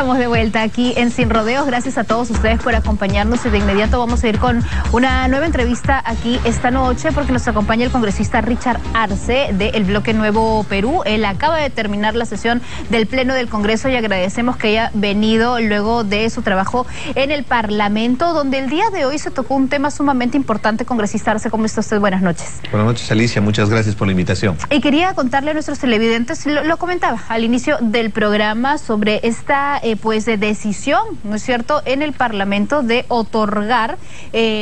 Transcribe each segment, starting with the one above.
Estamos de vuelta aquí en Sin Rodeos. Gracias a todos ustedes por acompañarnos y de inmediato vamos a ir con una nueva entrevista aquí esta noche porque nos acompaña el congresista Richard Arce del bloque Nuevo Perú. Él acaba de terminar la sesión del Pleno del Congreso y agradecemos que haya venido luego de su trabajo en el Parlamento, donde el día de hoy se tocó un tema sumamente importante. Congresista Arce, ¿cómo está usted? Buenas noches. Buenas noches, Alicia. Muchas gracias por la invitación. Y quería contarle a nuestros televidentes, lo comentaba al inicio del programa, sobre esta decisión, ¿no es cierto?, en el Parlamento de otorgar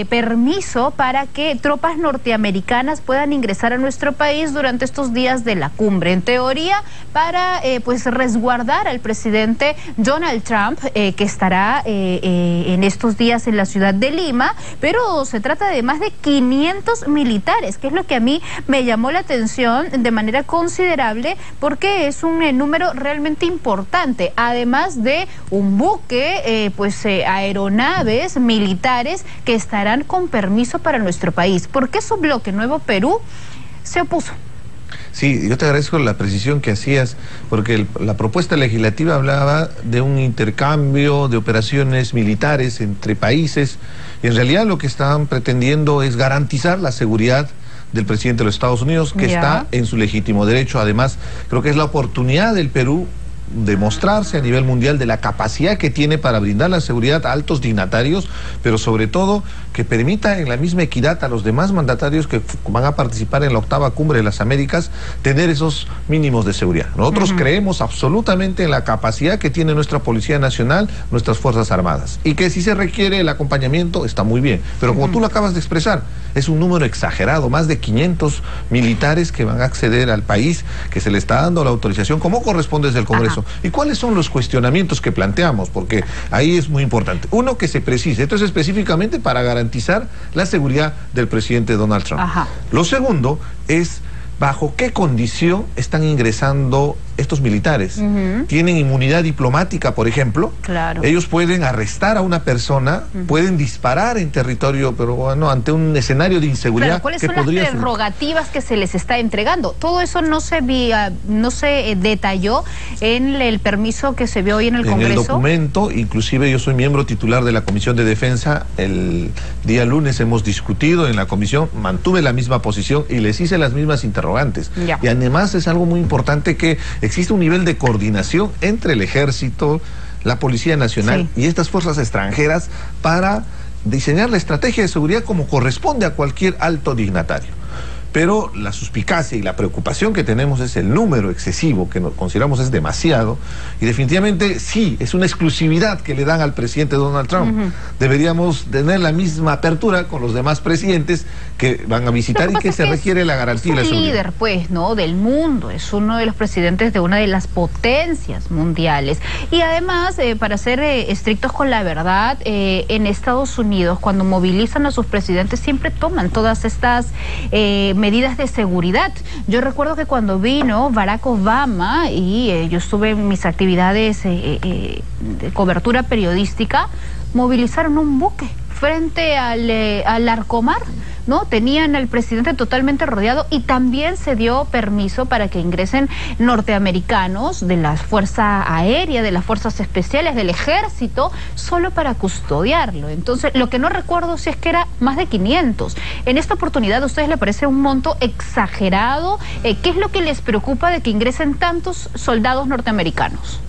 permiso para que tropas norteamericanas puedan ingresar a nuestro país durante estos días de la cumbre. En teoría, para resguardar al presidente Donald Trump, que estará en estos días en la ciudad de Lima, pero se trata de más de 500 militares, que es lo que a mí me llamó la atención de manera considerable, porque es un número realmente importante, además de un buque, aeronaves militares que estarán con permiso para nuestro país. ¿Por qué su bloque Nuevo Perú se opuso? Sí, yo te agradezco la precisión que hacías, porque la propuesta legislativa hablaba de un intercambio de operaciones militares entre países, y en realidad lo que estaban pretendiendo es garantizar la seguridad del presidente de los Estados Unidos, que está en su legítimo derecho. Además, creo que es la oportunidad del Perú de mostrarse a nivel mundial de la capacidad que tiene para brindar la seguridad a altos dignatarios, pero sobre todo que permita en la misma equidad a los demás mandatarios que van a participar en la 8ª Cumbre de las Américas tener esos mínimos de seguridad. Nosotros creemos absolutamente en la capacidad que tiene nuestra Policía Nacional, nuestras Fuerzas Armadas, y que si se requiere el acompañamiento está muy bien, pero como tú lo acabas de expresar, es un número exagerado, más de 500 militares que van a acceder al país, que se le está dando la autorización como corresponde desde el Congreso. ¿Y cuáles son los cuestionamientos que planteamos? Porque ahí es muy importante. Uno, que se precise, esto es específicamente para garantizar la seguridad del presidente Donald Trump. Lo segundo es, ¿bajo qué condición están ingresando estos militares? ¿Tienen inmunidad diplomática, por ejemplo? Claro. Ellos pueden arrestar a una persona, pueden disparar en territorio, pero bueno, ante un escenario de inseguridad. Claro, ¿cuáles son las prerrogativas que se les está entregando? Todo eso no se detalló en el permiso que se vio hoy en el Congreso. En el documento, inclusive yo soy miembro titular de la Comisión de Defensa. El día lunes hemos discutido en la comisión, mantuve la misma posición y les hice las mismas interrogantes. Y además es algo muy importante que existe un nivel de coordinación entre el Ejército, la Policía Nacional y estas fuerzas extranjeras para diseñar la estrategia de seguridad como corresponde a cualquier alto dignatario. Pero la suspicacia y la preocupación que tenemos es el número excesivo, que consideramos es demasiado, y definitivamente sí, es una exclusividad que le dan al presidente Donald Trump. Deberíamos tener la misma apertura con los demás presidentes que van a visitar y que se requiere la garantía y la seguridad. Es un líder, pues, ¿no?, del mundo, es uno de los presidentes de una de las potencias mundiales. Y además, para ser estrictos con la verdad, en Estados Unidos, cuando movilizan a sus presidentes, siempre toman todas estas medidas de seguridad. Yo recuerdo que cuando vino Barack Obama y yo estuve en mis actividades de cobertura periodística, movilizaron un buque frente al Arcomar, ¿no? Tenían al presidente totalmente rodeado y también se dio permiso para que ingresen norteamericanos de la Fuerza Aérea, de las Fuerzas Especiales, del Ejército, solo para custodiarlo. Entonces, lo que no recuerdo si es que era más de 500. En esta oportunidad, ¿a ustedes les parece un monto exagerado? ¿Qué es lo que les preocupa de que ingresen tantos soldados norteamericanos?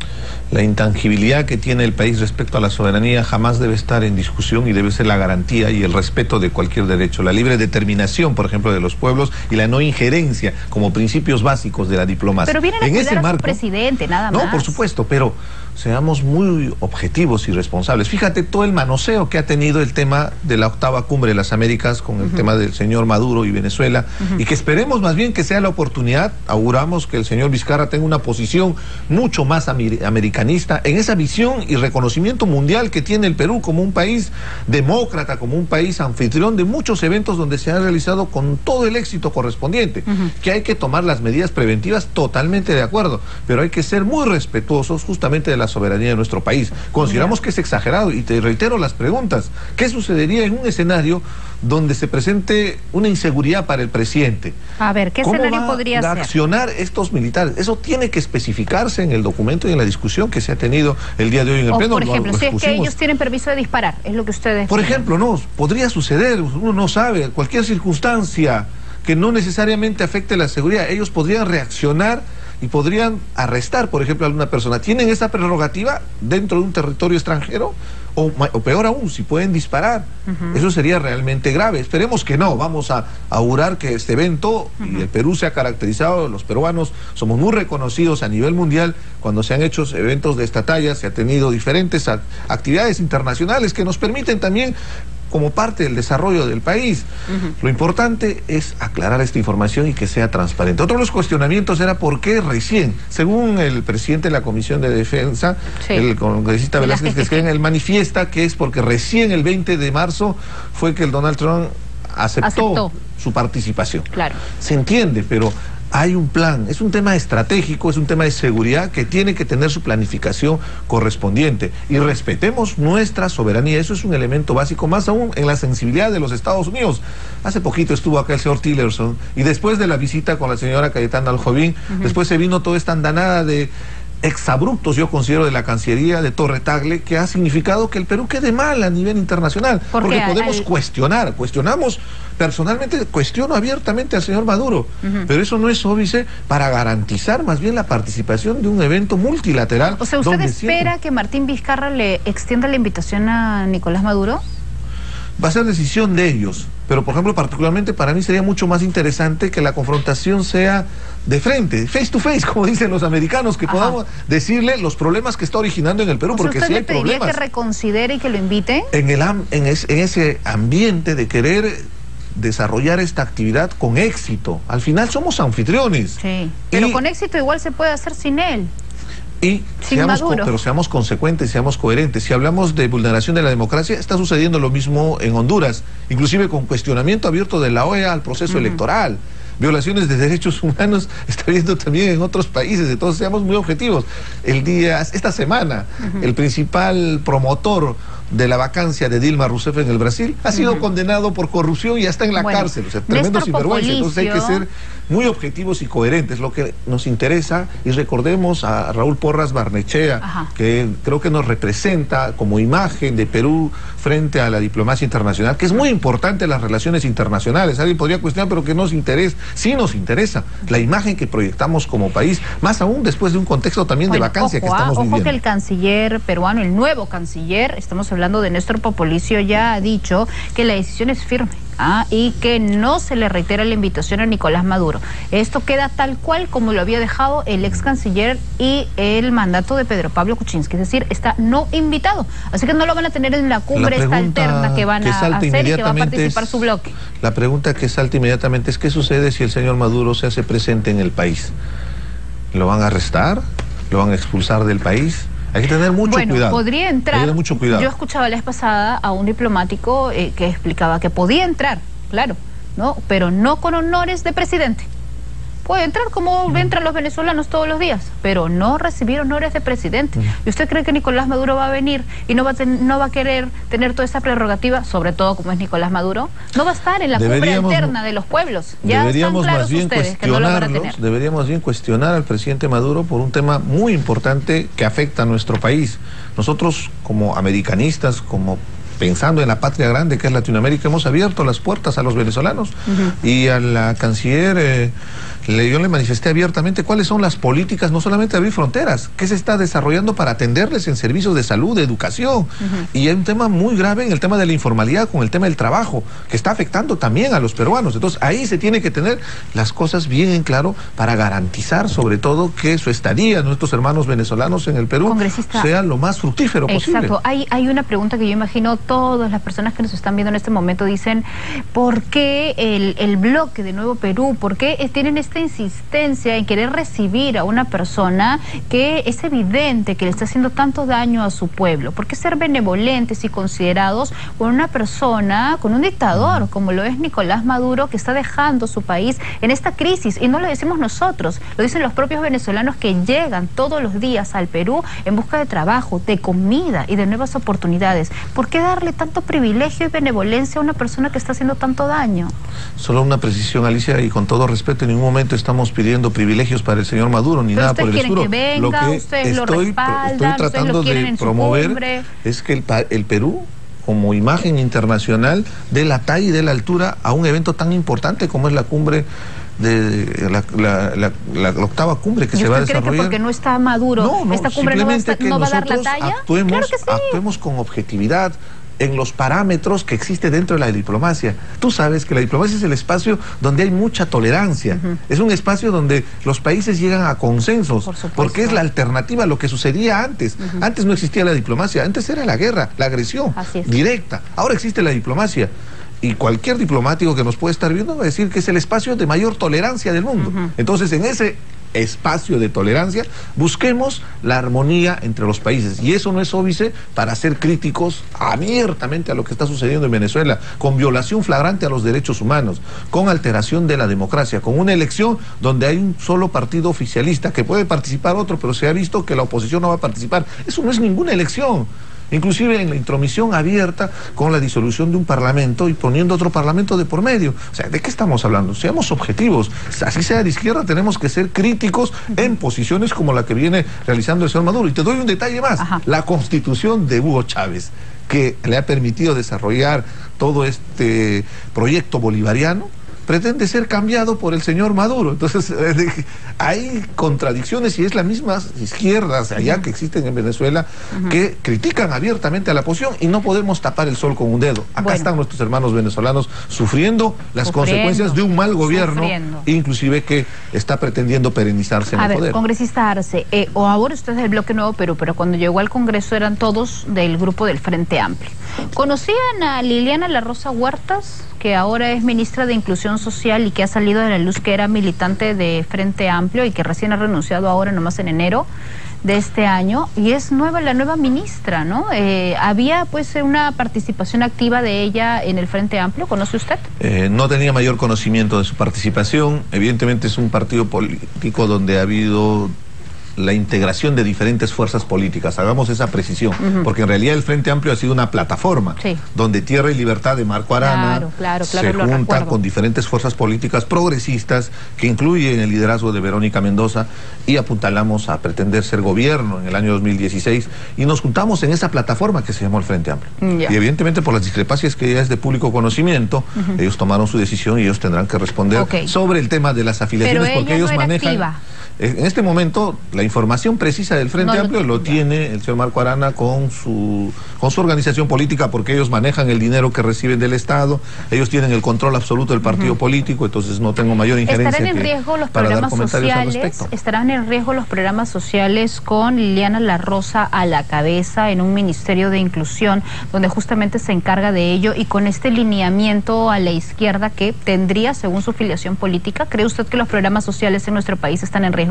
La intangibilidad que tiene el país respecto a la soberanía jamás debe estar en discusión y debe ser la garantía y el respeto de cualquier derecho. La libre determinación, por ejemplo, de los pueblos y la no injerencia como principios básicos de la diplomacia. Pero vienen a cuidar a su presidente, nada más. No, por supuesto, pero seamos muy objetivos y responsables. Fíjate todo el manoseo que ha tenido el tema de la 8ª Cumbre de las Américas con el tema del señor Maduro y Venezuela, y que esperemos más bien que sea la oportunidad. Auguramos que el señor Vizcarra tenga una posición mucho más americanista en esa visión y reconocimiento mundial que tiene el Perú como un país demócrata, como un país anfitrión de muchos eventos donde se han realizado con todo el éxito correspondiente. Que hay que tomar las medidas preventivas, totalmente de acuerdo, pero hay que ser muy respetuosos justamente de la soberanía de nuestro país. Consideramos que es exagerado y te reitero las preguntas. ¿Qué sucedería en un escenario donde se presente una inseguridad para el presidente? A ver, ¿qué escenario podría ser? ¿Cómo van a accionar estos militares? Eso tiene que especificarse en el documento y en la discusión que se ha tenido el día de hoy en el Pleno. Por ejemplo, si es que ellos tienen permiso de disparar, es lo que ustedes... Por ejemplo, no, podría suceder, uno no sabe, cualquier circunstancia que no necesariamente afecte la seguridad, ellos podrían reaccionar y podrían arrestar, por ejemplo, a alguna persona. ¿Tienen esa prerrogativa dentro de un territorio extranjero? O peor aún, si pueden disparar. Eso sería realmente grave. Esperemos que no. Vamos a augurar que este evento, y el Perú se ha caracterizado, los peruanos somos muy reconocidos a nivel mundial cuando se han hecho eventos de esta talla, se ha tenido diferentes actividades internacionales que nos permiten también como parte del desarrollo del país. Lo importante es aclarar esta información y que sea transparente. Otro de los cuestionamientos era por qué recién, según el presidente de la Comisión de Defensa, el congresista Velázquez, que él manifiesta que es porque recién el 20 de marzo fue que el Donald Trump aceptó su participación. Claro. Se entiende, pero hay un plan, es un tema estratégico, es un tema de seguridad que tiene que tener su planificación correspondiente. Y respetemos nuestra soberanía, eso es un elemento básico, más aún en la sensibilidad de los Estados Unidos. Hace poquito estuvo acá el señor Tillerson, y después de la visita con la señora Cayetana Aljovín, después se vino toda esta andanada de exabruptos, yo considero, de la Cancillería de Torre Tagle, que ha significado que el Perú quede mal a nivel internacional, porque podemos cuestionamos, personalmente cuestiono abiertamente al señor Maduro, pero eso no es óbice para garantizar más bien la participación de un evento multilateral. O sea, ¿usted espera que Martín Vizcarra le extienda la invitación a Nicolás Maduro? Va a ser decisión de ellos, pero por ejemplo, particularmente para mí sería mucho más interesante que la confrontación sea de frente, face to face, como dicen los americanos, que podamos decirle los problemas que está originando en el Perú, porque si hay problemas. ¿Usted le pediría que reconsidere y que lo invite? En ese ambiente de querer desarrollar esta actividad con éxito. Al final somos anfitriones. Sí, pero con éxito igual se puede hacer sin él. Y seamos consecuentes, seamos coherentes. Si hablamos de vulneración de la democracia, está sucediendo lo mismo en Honduras, inclusive con cuestionamiento abierto de la OEA al proceso electoral. Violaciones de derechos humanos está habiendo también en otros países, entonces seamos muy objetivos. Esta semana, el principal promotor de la vacancia de Dilma Rousseff en el Brasil ha sido condenado por corrupción y ya está en la cárcel. O sea, tremendo sinvergüenza. Entonces hay que ser muy objetivos y coherentes. Lo que nos interesa, y recordemos a Raúl Porras Barnechea, que creo que nos representa como imagen de Perú frente a la diplomacia internacional, que es muy importante las relaciones internacionales. Alguien podría cuestionar, pero que nos interesa. Sí nos interesa la imagen que proyectamos como país, más aún después de un contexto también de vacancia que estamos viviendo. Ojo que el canciller peruano, el nuevo canciller, estamos hablando de Néstor Popolicio, ya ha dicho que la decisión es firme. Y que no se le reitera la invitación a Nicolás Maduro. Esto queda tal cual como lo había dejado el ex canciller y el mandato de Pedro Pablo Kuczynski, es decir, está no invitado. Así que no lo van a tener en la cumbre esta alterna que van a hacer y que va a participar su bloque. La pregunta que salta inmediatamente es: ¿qué sucede si el señor Maduro se hace presente en el país? ¿Lo van a arrestar? ¿Lo van a expulsar del país? Hay que tener mucho cuidado. Podría entrar. Hay que tener mucho cuidado. Yo escuchaba la vez pasada a un diplomático que explicaba que podía entrar, claro, ¿no? Pero no con honores de presidente. Puede entrar como entran los venezolanos todos los días, pero no recibir honores de presidente. ¿Y usted cree que Nicolás Maduro va a venir y no va a querer tener toda esa prerrogativa, sobre todo como es Nicolás Maduro? No va a estar en la cumbre alterna de los pueblos. Ya están claros ustedes que no lo van a tener. Deberíamos bien cuestionar al presidente Maduro por un tema muy importante que afecta a nuestro país. Nosotros, como americanistas, como pensando en la patria grande que es Latinoamérica, hemos abierto las puertas a los venezolanos y a la canciller yo le manifesté abiertamente cuáles son las políticas, no solamente de abrir fronteras, qué se está desarrollando para atenderles en servicios de salud, de educación. Y hay un tema muy grave en el tema de la informalidad con el tema del trabajo, que está afectando también a los peruanos. Entonces ahí se tiene que tener las cosas bien en claro para garantizar sobre todo que su estadía, nuestros hermanos venezolanos en el Perú, sea lo más fructífero posible. Exacto. Hay una pregunta que yo imagino todas las personas que nos están viendo en este momento dicen: ¿por qué el bloque de Nuevo Perú, por qué tienen esta esta insistencia en querer recibir a una persona que es evidente que le está haciendo tanto daño a su pueblo? ¿Por qué ser benevolentes y considerados con una persona, con un dictador como lo es Nicolás Maduro, que está dejando su país en esta crisis? Y no lo decimos nosotros, lo dicen los propios venezolanos que llegan todos los días al Perú en busca de trabajo, de comida y de nuevas oportunidades. ¿Por qué darle tanto privilegio y benevolencia a una persona que está haciendo tanto daño? Solo una precisión, Alicia, y con todo respeto, en ningún momento estamos pidiendo privilegios para el señor Maduro, ni nada por el estilo. Lo que estoy tratando de promover es que el Perú, como imagen internacional, dé la talla y dé la altura a un evento tan importante como es la cumbre de la octava cumbre que se va a desarrollar. ¿Cree que porque no está Maduro, esta cumbre no va a dar la talla? Claro que sí. Actuemos con objetividad en los parámetros que existe dentro de la diplomacia. Tú sabes que la diplomacia es el espacio donde hay mucha tolerancia. Es un espacio donde los países llegan a consensos, porque es la alternativa a lo que sucedía antes. Antes no existía la diplomacia, antes era la guerra, la agresión directa. Ahora existe la diplomacia. Y cualquier diplomático que nos puede estar viendo va a decir que es el espacio de mayor tolerancia del mundo. Entonces, en ese espacio de tolerancia, busquemos la armonía entre los países. Y eso no es óbice para ser críticos abiertamente a lo que está sucediendo en Venezuela, con violación flagrante a los derechos humanos, con alteración de la democracia, con una elección donde hay un solo partido oficialista, que puede participar otro, pero se ha visto que la oposición no va a participar. Eso no es ninguna elección. Inclusive en la intromisión abierta con la disolución de un parlamento y poniendo otro parlamento de por medio. O sea, ¿de qué estamos hablando? Seamos objetivos. Así sea de izquierda, tenemos que ser críticos en posiciones como la que viene realizando el señor Maduro. Y te doy un detalle más. La constitución de Hugo Chávez, que le ha permitido desarrollar todo este proyecto bolivariano, pretende ser cambiado por el señor Maduro. Entonces, hay contradicciones y es la misma izquierda allá que existen en Venezuela que critican abiertamente a la oposición y no podemos tapar el sol con un dedo. Acá están nuestros hermanos venezolanos sufriendo las consecuencias de un mal gobierno, inclusive que está pretendiendo perennizarse en el poder. Congresista Arce, o ahora usted es del Bloque Nuevo Perú, pero cuando llegó al Congreso eran todos del grupo del Frente Amplio. ¿Conocían a Liliana La Rosa Huertas, que ahora es ministra de Inclusión Social y que ha salido de la luz que era militante de Frente Amplio y que recién ha renunciado ahora nomás en enero de este año, y es la nueva ministra, ¿no? Había pues una participación activa de ella en el Frente Amplio, ¿conoce usted? No tenía mayor conocimiento de su participación. Evidentemente es un partido político donde ha habido la integración de diferentes fuerzas políticas, hagamos esa precisión, porque en realidad el Frente Amplio ha sido una plataforma donde Tierra y Libertad de Marco Arana se junta con diferentes fuerzas políticas progresistas que incluyen el liderazgo de Verónica Mendoza y apuntalamos a pretender ser gobierno en el año 2016 y nos juntamos en esa plataforma que se llamó el Frente Amplio. Y evidentemente por las discrepancias que ya es de público conocimiento, ellos tomaron su decisión y ellos tendrán que responder sobre el tema de las afiliaciones, porque ellos manejan... En este momento, la información precisa del Frente Amplio lo tiene el señor Marco Arana con su organización política, porque ellos manejan el dinero que reciben del Estado, ellos tienen el control absoluto del partido político, entonces no tengo mayor injerencia. ¿Estarán en riesgo los programas sociales? ¿Estarán en riesgo los programas sociales con Liliana La Rosa a la cabeza en un ministerio de inclusión donde justamente se encarga de ello y con este lineamiento a la izquierda que tendría según su filiación política? ¿Cree usted que los programas sociales en nuestro país están en riesgo?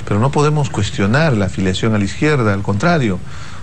Pero no podemos cuestionar la afiliación a la izquierda, al contrario.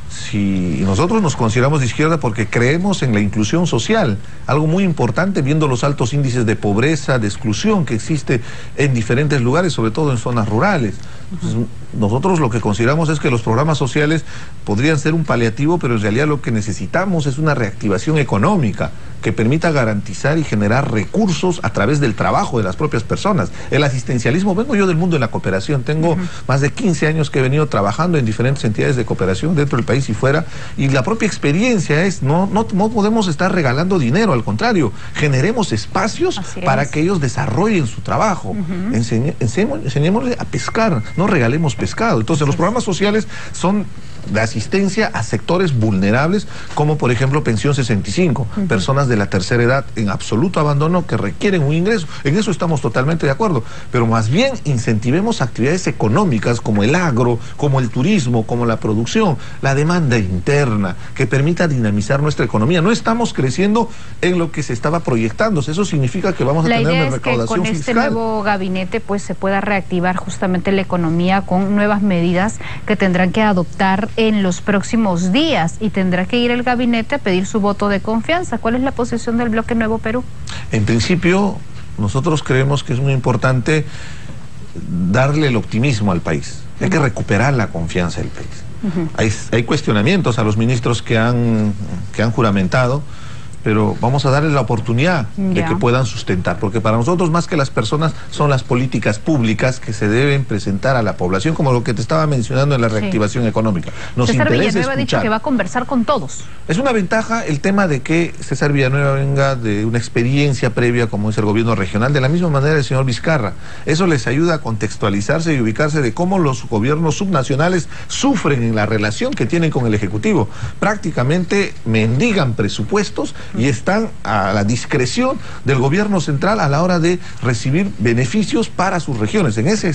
Si nosotros nos consideramos de izquierda porque creemos en la inclusión social, algo muy importante viendo los altos índices de pobreza, de exclusión que existe en diferentes lugares, sobre todo en zonas rurales. Entonces, nosotros lo que consideramos es que los programas sociales podrían ser un paliativo, pero en realidad lo que necesitamos es una reactivación económica que permita garantizar y generar recursos a través del trabajo de las propias personas. El asistencialismo, vengo yo del mundo de la cooperación, tengo más de 15 años que he venido trabajando en diferentes entidades de cooperación dentro del país y fuera, y la propia experiencia es, no podemos estar regalando dinero, al contrario, generemos espacios para que ellos desarrollen su trabajo, enseñémosle a pescar, no regalemos pescado. Entonces los programas sociales son de asistencia a sectores vulnerables, como por ejemplo pensión 65, personas de la tercera edad en absoluto abandono que requieren un ingreso. En eso estamos totalmente de acuerdo, pero más bien incentivemos actividades económicas como el agro, como el turismo, como la producción, la demanda interna, que permita dinamizar nuestra economía. No estamos creciendo en lo que se estaba proyectando. Eso significa que vamos a tener una recaudación fiscal. La idea es que con este nuevo gabinete pues se pueda reactivar justamente la economía con nuevas medidas que tendrán que adoptar en los próximos días, y tendrá que ir el gabinete a pedir su voto de confianza. ¿Cuál es la posición del Bloque Nuevo Perú? En principio, nosotros creemos que es muy importante darle el optimismo al país. Hay que recuperar la confianza del país. Hay cuestionamientos a los ministros que han juramentado, pero vamos a darles la oportunidad de que puedan sustentar, porque para nosotros más que las personas son las políticas públicas que se deben presentar a la población, como lo que te estaba mencionando en la reactivación económica. Nos César interesa Villanueva escuchar. ha dicho que va a conversar con todos. Es una ventaja el tema de que César Villanueva venga de una experiencia previa como es el gobierno regional, de la misma manera el señor Vizcarra. Eso les ayuda a contextualizarse y ubicarse de cómo los gobiernos subnacionales sufren en la relación que tienen con el Ejecutivo. Prácticamente mendigan presupuestos y están a la discreción del gobierno central a la hora de recibir beneficios para sus regiones. En ese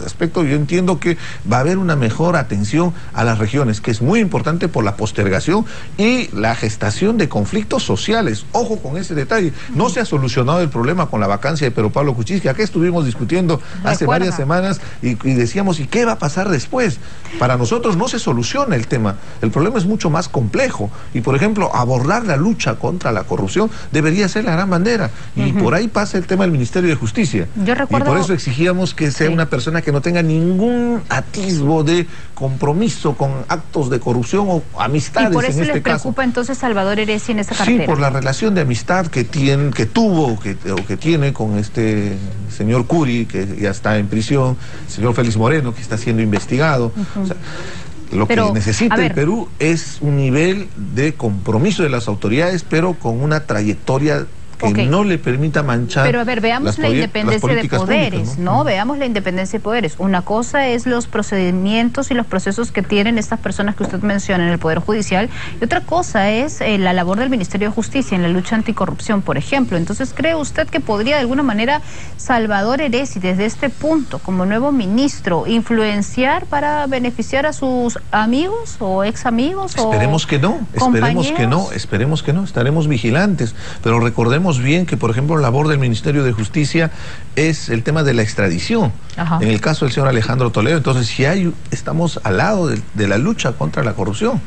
aspecto yo entiendo que va a haber una mejor atención a las regiones, que es muy importante por la postergación y la gestación de conflictos sociales. Ojo con ese detalle. No se ha solucionado el problema con la vacancia de Pedro Pablo Kuczynski. Acá estuvimos discutiendo hace varias semanas y decíamos, ¿y qué va a pasar después? Para nosotros no se soluciona el tema. El problema es mucho más complejo y, por ejemplo, abordar la lucha contra la corrupción debería ser la gran bandera, y por ahí pasa el tema del Ministerio de Justicia. Yo recuerdo... Y por eso exigíamos que sea una persona que no tenga ningún atisbo de compromiso con actos de corrupción o amistades. ¿Y por eso en este les preocupa entonces Salvador Heresia en esa cartera? Sí, por la relación de amistad que tiene con este señor Curi, que ya está en prisión, el señor Félix Moreno, que está siendo investigado. O sea, lo que necesita el Perú es un nivel de compromiso de las autoridades, pero con una trayectoria que no le permita manchar. Pero a ver, veamos la independencia de poderes, públicas, ¿no? Veamos la independencia de poderes. Una cosa es los procedimientos y los procesos que tienen estas personas que usted menciona en el Poder Judicial, y otra cosa es la labor del Ministerio de Justicia en la lucha anticorrupción, por ejemplo. Entonces, ¿cree usted que podría de alguna manera Salvador Heresia, desde este punto, como nuevo ministro, influenciar para beneficiar a sus amigos o ex amigos? Esperemos que no, esperemos que no, estaremos vigilantes, pero recordemos bien que, por ejemplo, la labor del Ministerio de Justicia es el tema de la extradición. En el caso del señor Alejandro Toledo. Entonces, si estamos al lado de la lucha contra la corrupción,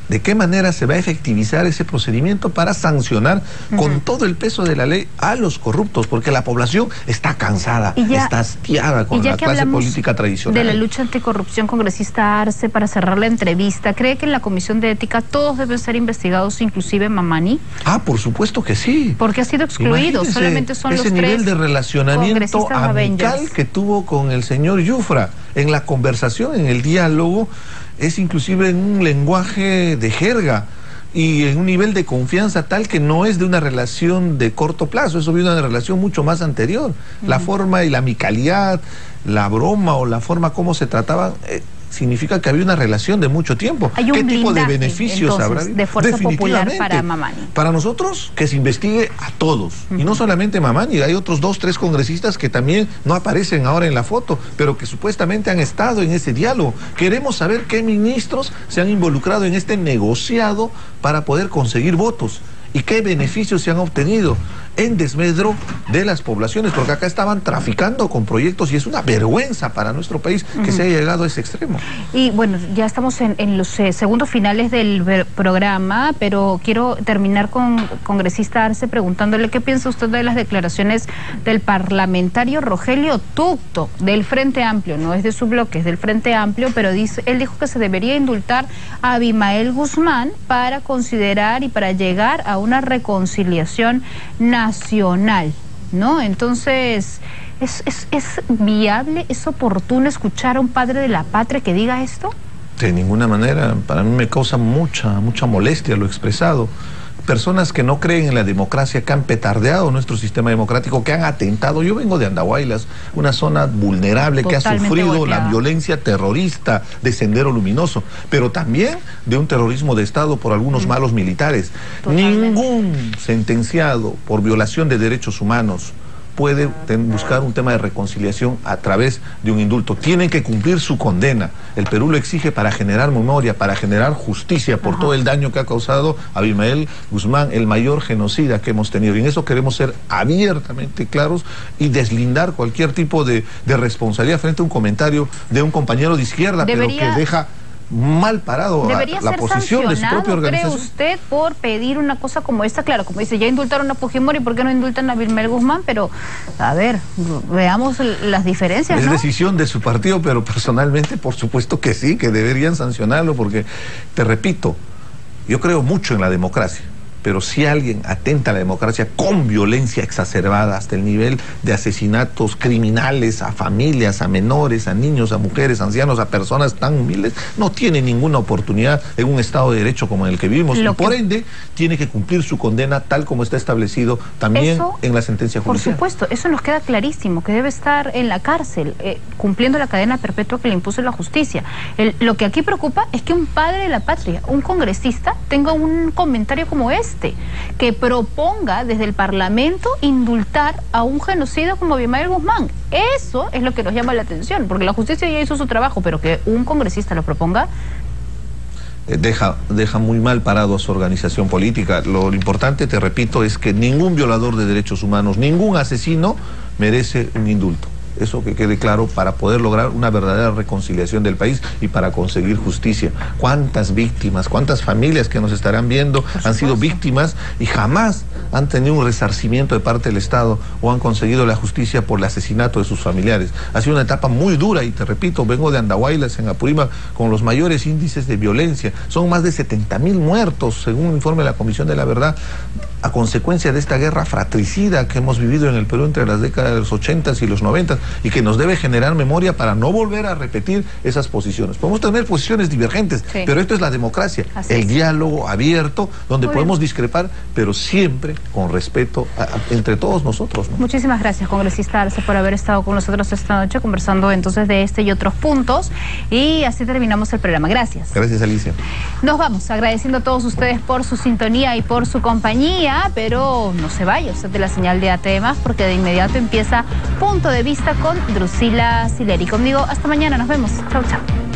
¿de qué manera se va a efectivizar ese procedimiento para sancionar con todo el peso de la ley a los corruptos? Porque la población está cansada, está hastiada con la clase política tradicional. De la lucha anticorrupción, congresista Arce, para cerrar la entrevista, ¿cree que en la Comisión de Ética todos deben ser investigados, inclusive Mamani? Ah, por supuesto que sí. Porque ha sido excluido, solamente son los tres. Ese nivel de relacionamiento amical que tuvo con el señor Yufra en la conversación, en el diálogo, es inclusive en un lenguaje de jerga y en un nivel de confianza tal que no es de una relación de corto plazo, eso viene de una relación mucho más anterior. La forma y la amicalidad, la broma o la forma como se trataban, significa que había una relación de mucho tiempo. Hay un ¿Qué tipo de blindaje, beneficios entonces, habrá? de fuerza popular para Mamani? Para nosotros, que se investigue a todos. Y no solamente Mamani, hay otros 2, 3 congresistas que también no aparecen ahora en la foto, pero que supuestamente han estado en ese diálogo. Queremos saber qué ministros se han involucrado en este negociado para poder conseguir votos y qué beneficios se han obtenido en desmedro de las poblaciones, porque acá estaban traficando con proyectos y es una vergüenza para nuestro país que se haya llegado a ese extremo. Y bueno, ya estamos en los segundos finales del programa, pero quiero terminar con congresista Arce preguntándole qué piensa usted de las declaraciones del parlamentario Rogelio Tucto, del Frente Amplio, no es de su bloque, es del Frente Amplio, pero él dijo que se debería indultar a Abimael Guzmán para considerar y para llegar a una reconciliación nacional, ¿no? Entonces, ¿es viable, es oportuno escuchar a un padre de la patria que diga esto? De ninguna manera. Para mí me causa mucha molestia lo expresado. personas que no creen en la democracia, que han petardeado nuestro sistema democrático, que han atentado. Yo vengo de Andahuaylas, una zona vulnerable que ha sufrido la violencia terrorista de Sendero Luminoso, pero también de un terrorismo de Estado por algunos malos militares. Ningún sentenciado por violación de derechos humanos puede buscar un tema de reconciliación a través de un indulto. Tienen que cumplir su condena. El Perú lo exige para generar memoria, para generar justicia por todo el daño que ha causado Abimael Guzmán, el mayor genocida que hemos tenido. Y en eso queremos ser abiertamente claros y deslindar cualquier tipo de responsabilidad frente a un comentario de un compañero de izquierda, pero que deja mal parado la posición de su propia organización. ¿Cree usted por pedir una cosa como esta? Claro, como dice, ya indultaron a Fujimori, ¿por qué no indultan a Abimael Guzmán? Pero, a ver, veamos las diferencias, ¿no? Es ¿no? decisión de su partido, pero personalmente, por supuesto que sí, que deberían sancionarlo, porque, te repito, yo creo mucho en la democracia. Pero si alguien atenta a la democracia con violencia exacerbada hasta el nivel de asesinatos criminales a familias, a menores, a niños, a mujeres, a ancianos, a personas tan humildes, no tiene ninguna oportunidad en un Estado de Derecho como en el que vivimos. Y por ende, tiene que cumplir su condena tal como está establecido también en la sentencia judicial. Por supuesto, eso nos queda clarísimo, que debe estar en la cárcel, cumpliendo la cadena perpetua que le impuso la justicia. Lo que aquí preocupa es que un padre de la patria, un congresista, tenga un comentario como que proponga desde el Parlamento indultar a un genocida como Abimael Guzmán. Eso es lo que nos llama la atención, porque la justicia ya hizo su trabajo, pero que un congresista lo proponga deja muy mal parado a su organización política. Lo importante, te repito, es que ningún violador de derechos humanos, ningún asesino merece un indulto. Eso que quede claro, para poder lograr una verdadera reconciliación del país y para conseguir justicia. ¿Cuántas víctimas, cuántas familias que nos estarán viendo han sido víctimas y jamás han tenido un resarcimiento de parte del Estado o han conseguido la justicia por el asesinato de sus familiares? Ha sido una etapa muy dura y te repito, vengo de Andahuaylas, en Apurímac, con los mayores índices de violencia. Son más de 70.000 muertos, según un informe de la Comisión de la Verdad, a consecuencia de esta guerra fratricida que hemos vivido en el Perú entre las décadas de los 80s y los 90s y que nos debe generar memoria para no volver a repetir esas posiciones. Podemos tener posiciones divergentes, pero esto es la democracia, el diálogo abierto, donde podemos discrepar, pero siempre con respeto entre todos nosotros, ¿no? Muchísimas gracias, congresista Arce, por haber estado con nosotros esta noche conversando entonces de este y otros puntos, y así terminamos el programa. Gracias. Gracias, Alicia. Nos vamos agradeciendo a todos ustedes por su sintonía y por su compañía, pero no se vaya usted de la señal de ATV+, porque de inmediato empieza Punto de Vista con Drusila Sileri. Conmigo hasta mañana, nos vemos. Chau, chau.